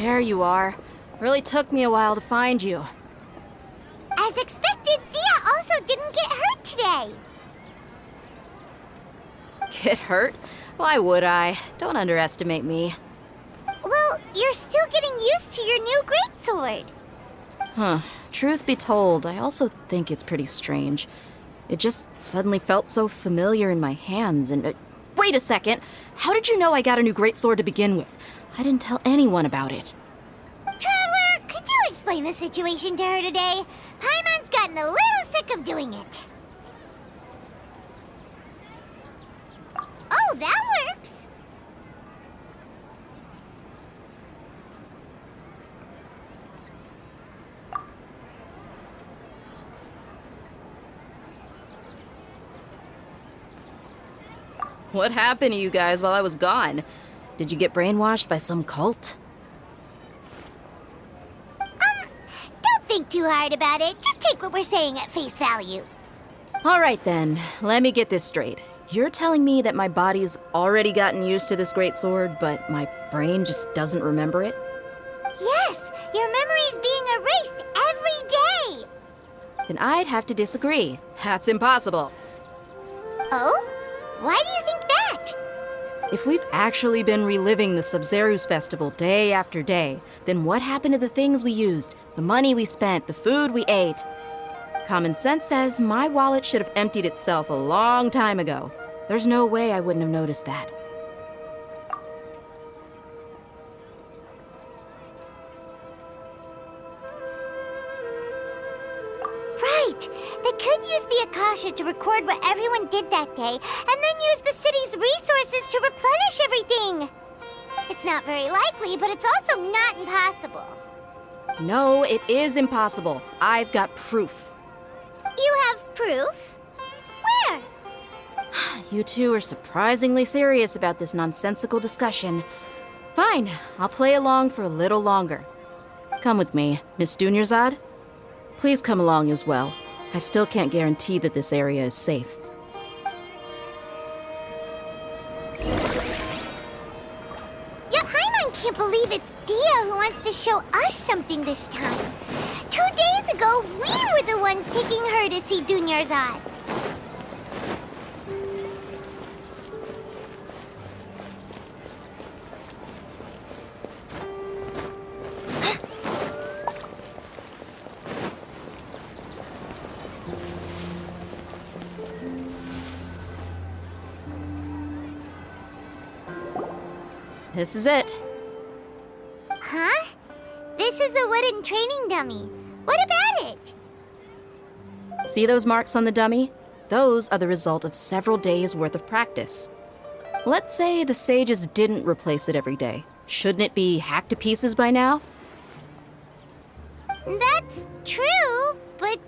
There you are. Really took me a while to find you. As expected, Dia also didn't get hurt today. Get hurt? Why would I? Don't underestimate me. Well, you're still getting used to your new greatsword. Huh. Truth be told, I also think it's pretty strange. It just suddenly felt so familiar in my hands and... wait a second! How did you know I got a new greatsword to begin with? I didn't tell anyone about it. Traveler, could you explain the situation to her today? Paimon's gotten a little sick of doing it. Oh, that works! What happened to you guys while I was gone? Did you get brainwashed by some cult? Don't think too hard about it. Just take what we're saying at face value. All right then, let me get this straight. You're telling me that my body's already gotten used to this greatsword, but my brain just doesn't remember it? Yes, your memory's being erased every day. Then I'd have to disagree. That's impossible. Oh? Why do you think that? If we've actually been reliving the Sub-Zeru's festival day after day, then what happened to the things we used, the money we spent, the food we ate? Common sense says my wallet should have emptied itself a long time ago. There's no way I wouldn't have noticed that. Right! They could use the Akasha to record what everyone did that day, and then use the city's resources to replenish everything! It's not very likely, but it's also not impossible. No, it is impossible. I've got proof. You have proof? Where? You two are surprisingly serious about this nonsensical discussion. Fine, I'll play along for a little longer. Come with me, Miss Dunyarzad. Please come along as well. I still can't guarantee that this area is safe. Yeah, Paimon can't believe it's Dia who wants to show us something this time. 2 days ago, we were the ones taking her to see Dunyarzad. This is it. Huh? This is a wooden training dummy. What about it? See those marks on the dummy? Those are the result of several days' worth of practice. Let's say the sages didn't replace it every day. Shouldn't it be hacked to pieces by now? That's true, but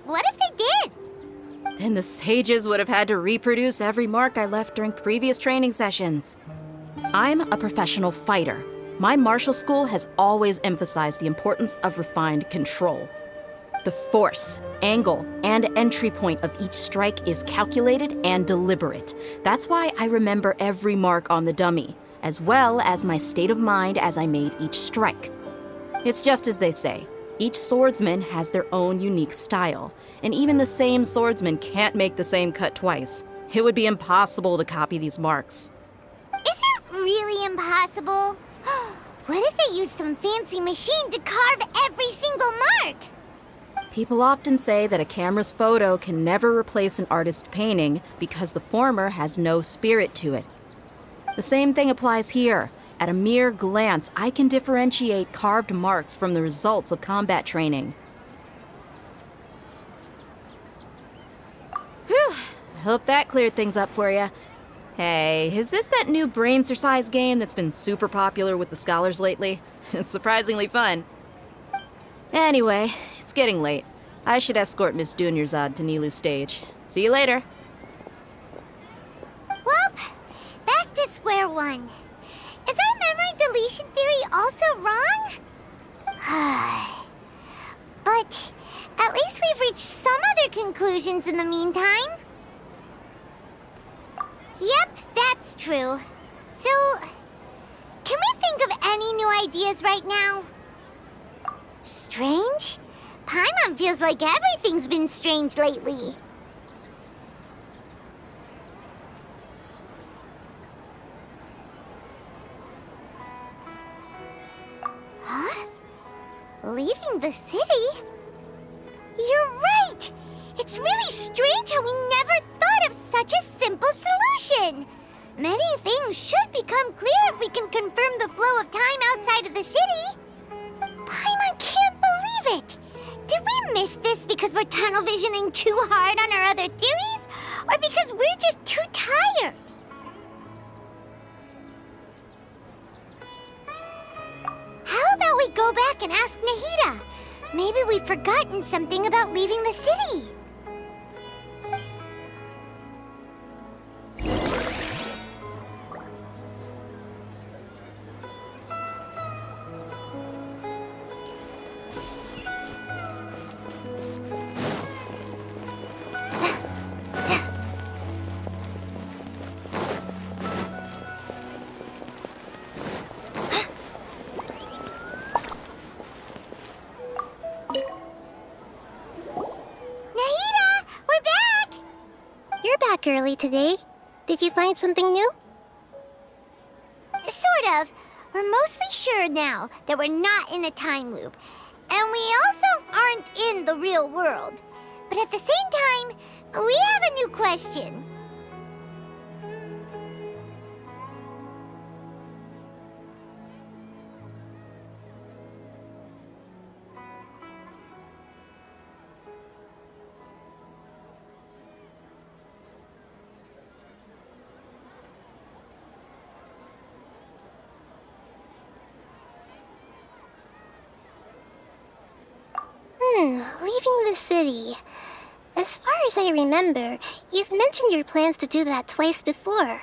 what if they did? Then the sages would have had to reproduce every mark I left during previous training sessions. I'm a professional fighter. My martial school has always emphasized the importance of refined control. The force, angle, and entry point of each strike is calculated and deliberate. That's why I remember every mark on the dummy, as well as my state of mind as I made each strike. It's just as they say, each swordsman has their own unique style, and even the same swordsman can't make the same cut twice. It would be impossible to copy these marks. Is it really impossible? What if they used some fancy machine to carve every single mark? People often say that a camera's photo can never replace an artist's painting because the former has no spirit to it. The same thing applies here. At a mere glance, I can differentiate carved marks from the results of combat training. Whew, I hope that cleared things up for you. Hey, is this that new brain-exercise game that's been super popular with the scholars lately? It's surprisingly fun. Anyway, it's getting late. I should escort Miss Dunyarzad to Nilu's stage. See you later. Well, back to square one. Is our memory deletion theory also wrong? But at least we've reached some other conclusions in the meantime. Yep, that's true. So, can we think of any new ideas right now? Strange? Paimon feels like everything's been strange lately. Huh? Leaving the city? You're right! It's really strange how we never thought of such a simple solution! Many things should become clear if we can confirm the flow of time outside of the city. Paimon can't believe it! Did we miss this because we're tunnel visioning too hard on our other theories? Or because we're just too tired? How about we go back and ask Nahida? Maybe we've forgotten something about leaving the city. Early today. Did you find something new? Sort of. We're mostly sure now that we're not in a time loop. And we also aren't in the real world. But at the same time, we have a new question. Leaving the city. As far as I remember, you've mentioned your plans to do that twice before.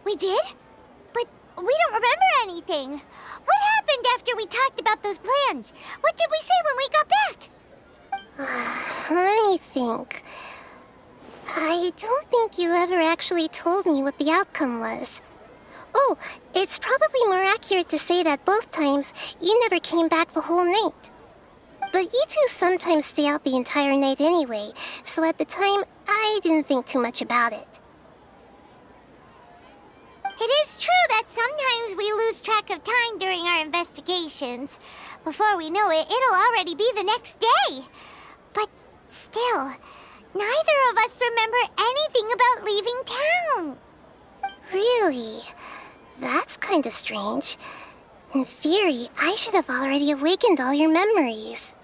We did? But we don't remember anything. What happened after we talked about those plans? What did we say when we got back? Let me think. I don't think you ever actually told me what the outcome was. Oh, it's probably more accurate to say that both times you never came back the whole night. But you two sometimes stay out the entire night anyway, so at the time, I didn't think too much about it. It is true that sometimes we lose track of time during our investigations. Before we know it, it'll already be the next day. But still, neither of us remember anything about leaving town. Really? That's kinda strange. In theory, I should have already awakened all your memories.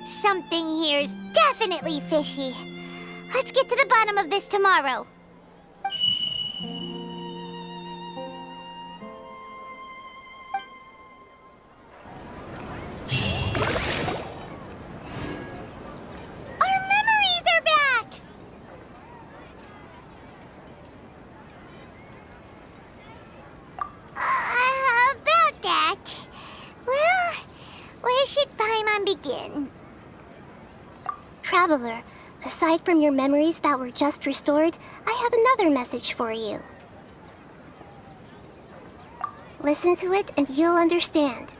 Something here's definitely fishy. Let's get to the bottom of this tomorrow. Our memories are back! About that. Well, where should Paimon begin? Traveler, aside from your memories that were just restored, I have another message for you. Listen to it and you'll understand.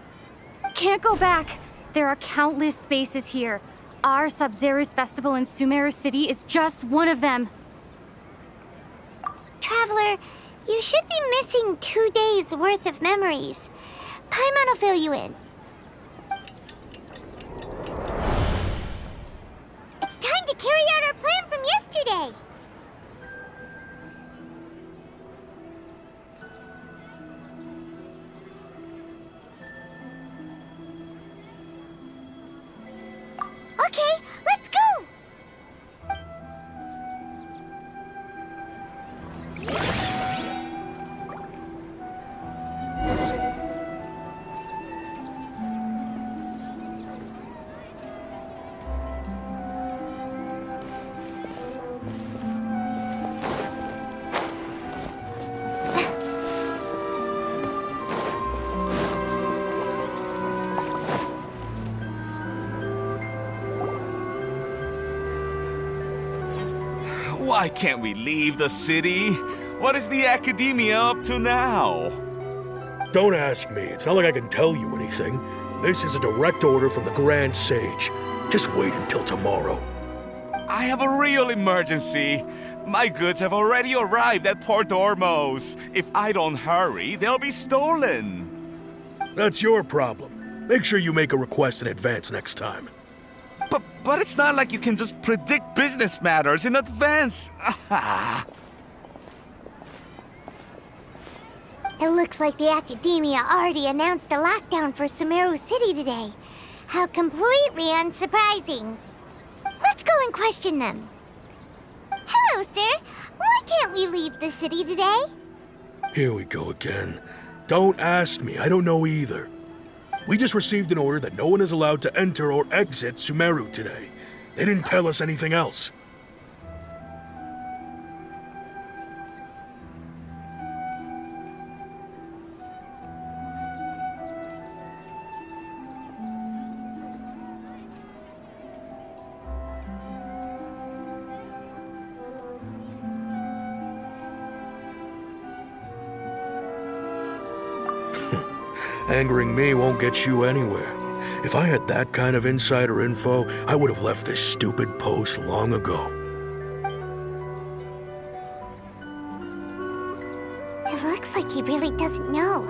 Can't go back. There are countless spaces here. Our Sub-Zero's festival in Sumeru City is just one of them. Traveler, you should be missing 2 days worth of memories. Paimon will fill you in. It's time to carry out our plan from yesterday. Okay, let's go! Why can't we leave the city? What is the academia up to now? Don't ask me. It's not like I can tell you anything. This is a direct order from the Grand Sage. Just wait until tomorrow. I have a real emergency. My goods have already arrived at Port Ormos. If I don't hurry, they'll be stolen. That's your problem. Make sure you make a request in advance next time. But it's not like you can just predict business matters in advance. It looks like the Academia already announced a lockdown for Sumeru City today. How completely unsurprising. Let's go and question them. Hello, sir. Why can't we leave the city today? Here we go again. Don't ask me. I don't know either. We just received an order that no one is allowed to enter or exit Sumeru today. They didn't tell us anything else. Angering me won't get you anywhere. If I had that kind of insider info, I would have left this stupid post long ago. It looks like he really doesn't know.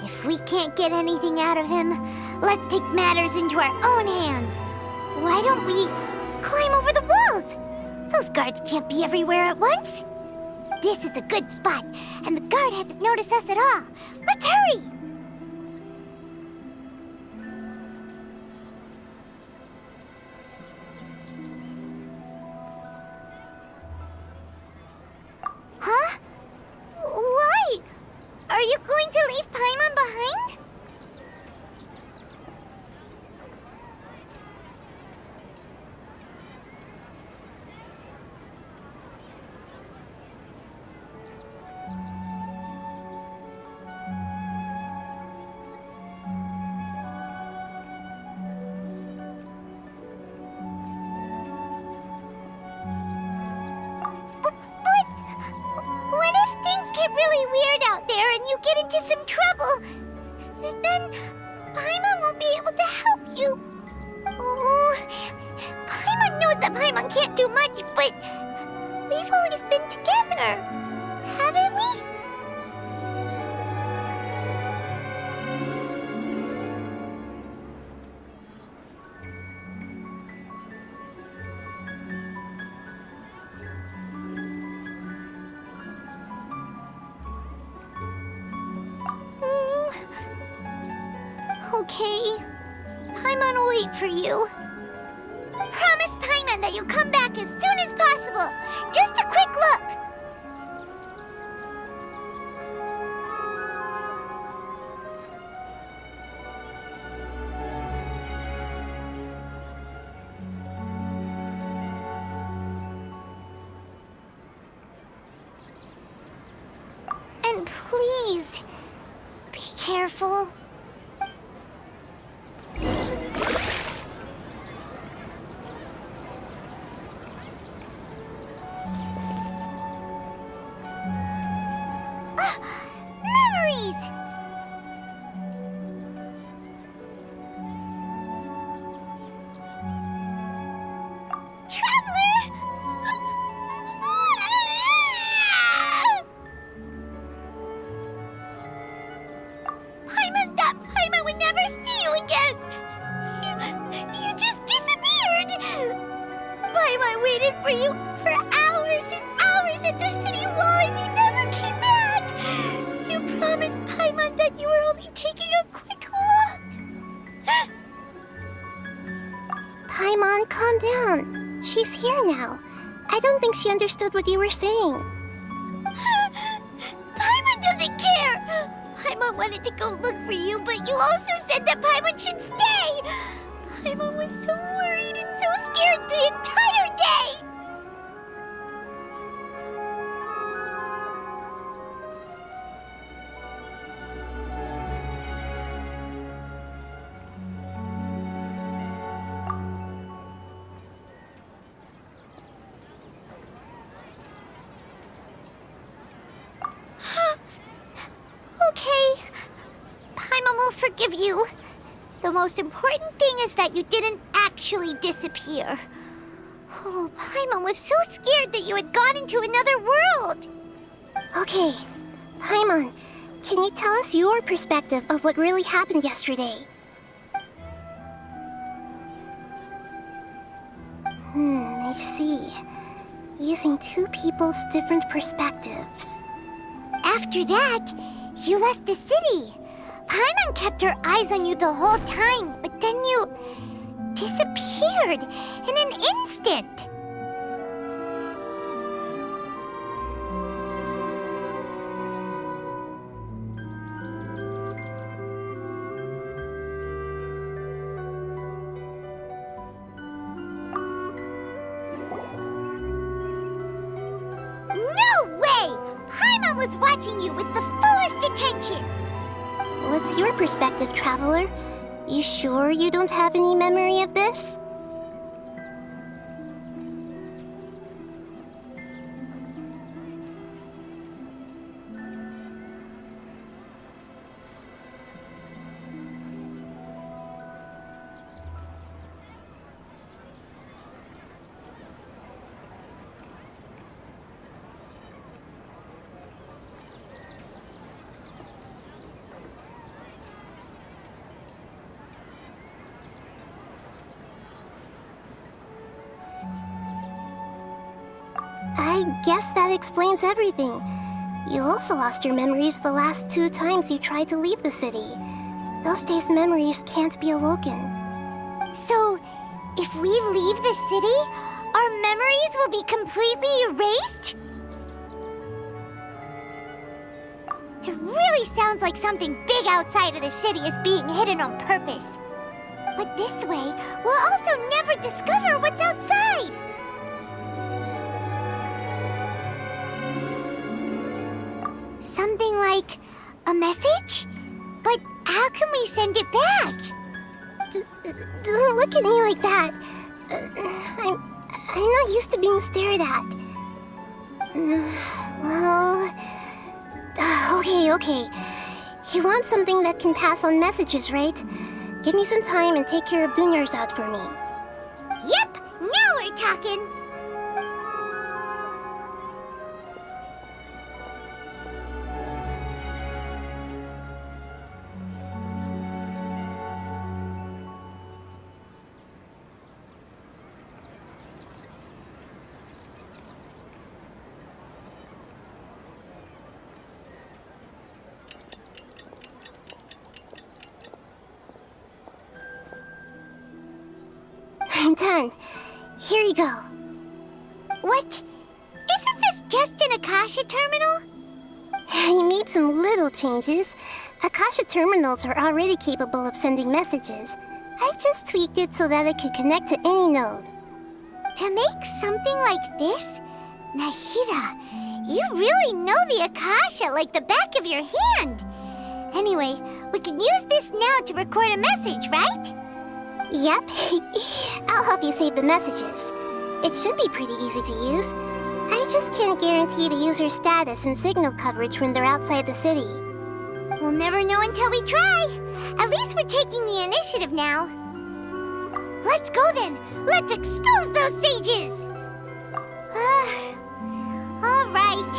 If we can't get anything out of him, let's take matters into our own hands. Why don't we climb over the walls? Those guards can't be everywhere at once. This is a good spot, and the guard hasn't noticed us at all. Let's hurry! Huh? Why? Are you going to leave Paimon behind? What if things get really weird out there and you get into some trouble? Then Paimon won't be able to help you. Oh, Paimon knows that Paimon can't do much, but we've always been together, haven't we? Okay. Paimon will wait for you. Promise Paimon that you'll come back as soon as possible. Just a quick look. And please, be careful. Memories! Traveler! Paimon would never see you again! You just disappeared! Paimon waited for you for hours and hours at the city wall and you never came back! You promised Paimon that you were only taking a quick look! Paimon, calm down. She's here now. I don't think she understood what you were saying. Paimon doesn't care! Paimon wanted to go look for you, but you also said that Paimon should stay! Paimon was so worried and so scared the entire day! Okay. Paimon will forgive you. The most important thing is that you didn't actually disappear. Oh, Paimon was so scared that you had gone into another world. Okay, Paimon, can you tell us your perspective of what really happened yesterday? I see. Using two people's different perspectives. After that, you left the city. Paimon kept her eyes on you the whole time, but then you disappeared in an instant. No way! Paimon was watching you with the fullest attention. What's your perspective, Traveler? You sure you don't have any memory of this? I guess that explains everything. You also lost your memories the last 2 times you tried to leave the city. Those days' memories can't be awoken. So, if we leave the city, our memories will be completely erased? It really sounds like something big outside of the city is being hidden on purpose. But this way, we'll also never discover what's outside. Something like a message? But how can we send it back? Don't look at me like that. I'm not used to being stared at. Well... Okay. You want something that can pass on messages, right? Give me some time and take care of Dunyar's out for me. Yep, now we're talking. I'm Done. Here you go. What? Isn't this just an Akasha terminal? He made some little changes. Akasha terminals are already capable of sending messages. I just tweaked it so that it could connect to any node. To make something like this? Nahida, you really know the Akasha like the back of your hand. Anyway, we can use this now to record a message, right? Yep. I'll help you save the messages. It should be pretty easy to use. I just can't guarantee the user's status and signal coverage when they're outside the city. We'll never know until we try. At least we're taking the initiative now. Let's go then. Let's expose those sages. All right.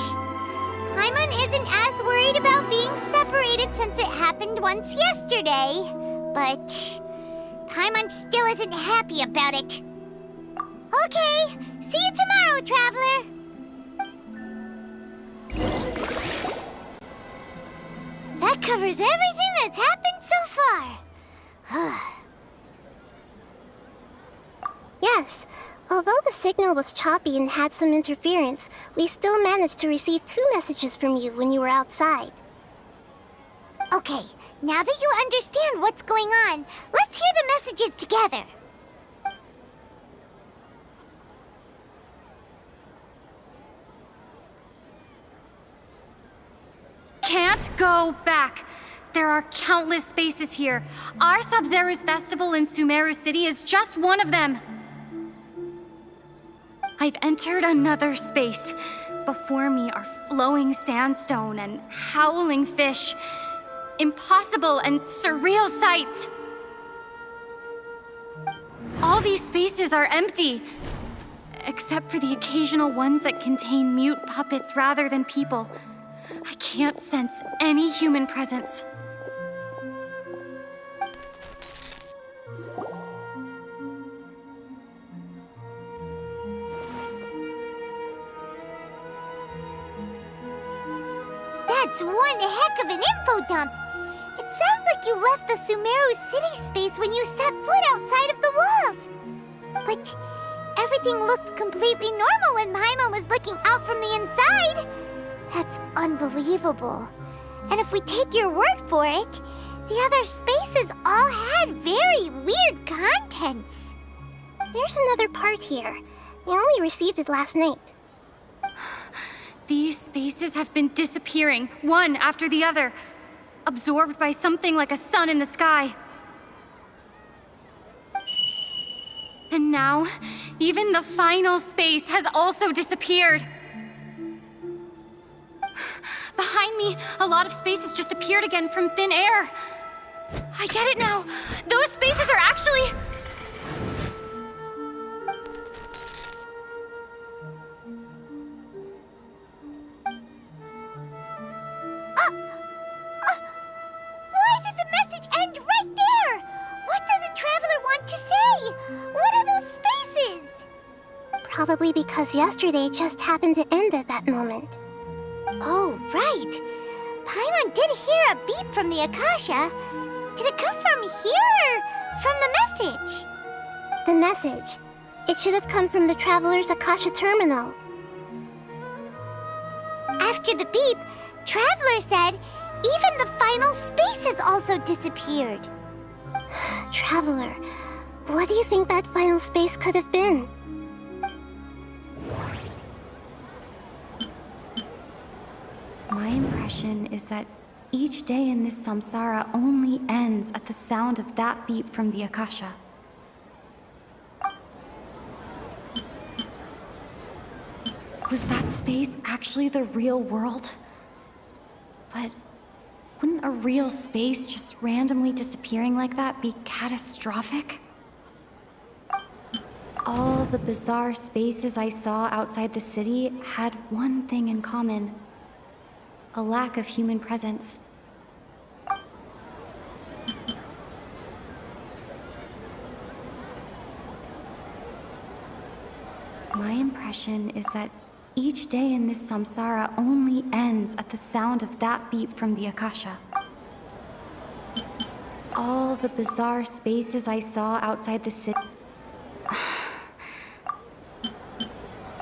Paimon isn't as worried about being separated since it happened once yesterday. But Paimon still isn't happy about it. Okay, see you tomorrow, Traveler. That covers everything that's happened so far. Yes. Although the signal was choppy and had some interference, we still managed to receive 2 messages from you when you were outside. Okay, now that you understand what's going on, let's hear the messages together. Can't go back. There are countless spaces here. Our Sub-Zero's festival in Sumeru City is just one of them. I've entered another space. Before me are flowing sandstone and howling fish. Impossible and surreal sights. All these spaces are empty, except for the occasional ones that contain mute puppets rather than people. I can't sense any human presence. That's one heck of an info dump. It sounds like you left the Sumeru City space when you set foot outside of the walls. But everything looked completely normal when Paimon was looking out from the inside. That's unbelievable. And if we take your word for it, the other spaces all had very weird contents. There's another part here. We only received it last night. These spaces have been disappearing, one after the other, absorbed by something like a sun in the sky. And now, even the final space has also disappeared. Behind me, a lot of spaces just appeared again from thin air. I get it now. Those spaces are actually... Why did the message end right there? What did the Traveler want to say? What are those spaces? Probably because yesterday just happened to end at that moment. Oh, right. Paimon did hear a beep from the Akasha. Did it come from here or from the message? The message. It should have come from the Traveler's Akasha terminal. After the beep, Traveler said even the final space has also disappeared. Traveler, what do you think that final space could have been? My impression is that each day in this samsara only ends at the sound of that beep from the Akasha. Was that space actually the real world? But wouldn't a real space just randomly disappearing like that be catastrophic? All the bizarre spaces I saw outside the city had one thing in common: a lack of human presence. My impression is that each day in this samsara only ends at the sound of that beep from the Akasha. All the bizarre spaces I saw outside the city...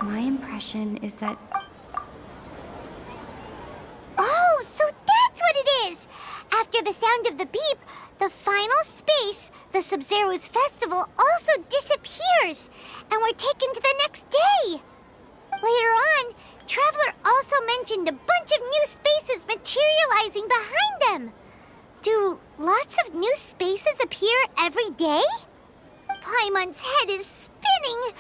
My impression is that Oh, so that's what it is! After the sound of the beep, the final space, the Sub-Zero's festival, also disappears, and we're taken to the next day. Later on, Traveler also mentioned a bunch of new spaces materializing behind them. Do lots of new spaces appear every day? Paimon's head is spinning.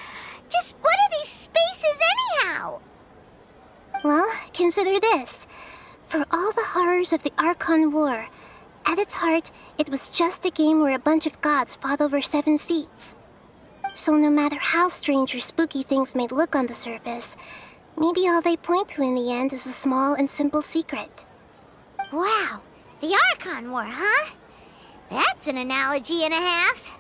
Just what are these spaces anyhow? Well, consider this. For all the horrors of the Archon War, at its heart, it was just a game where a bunch of gods fought over 7 seats. So no matter how strange or spooky things may look on the surface, maybe all they point to in the end is a small and simple secret. Wow, the Archon War, huh? That's an analogy and a half.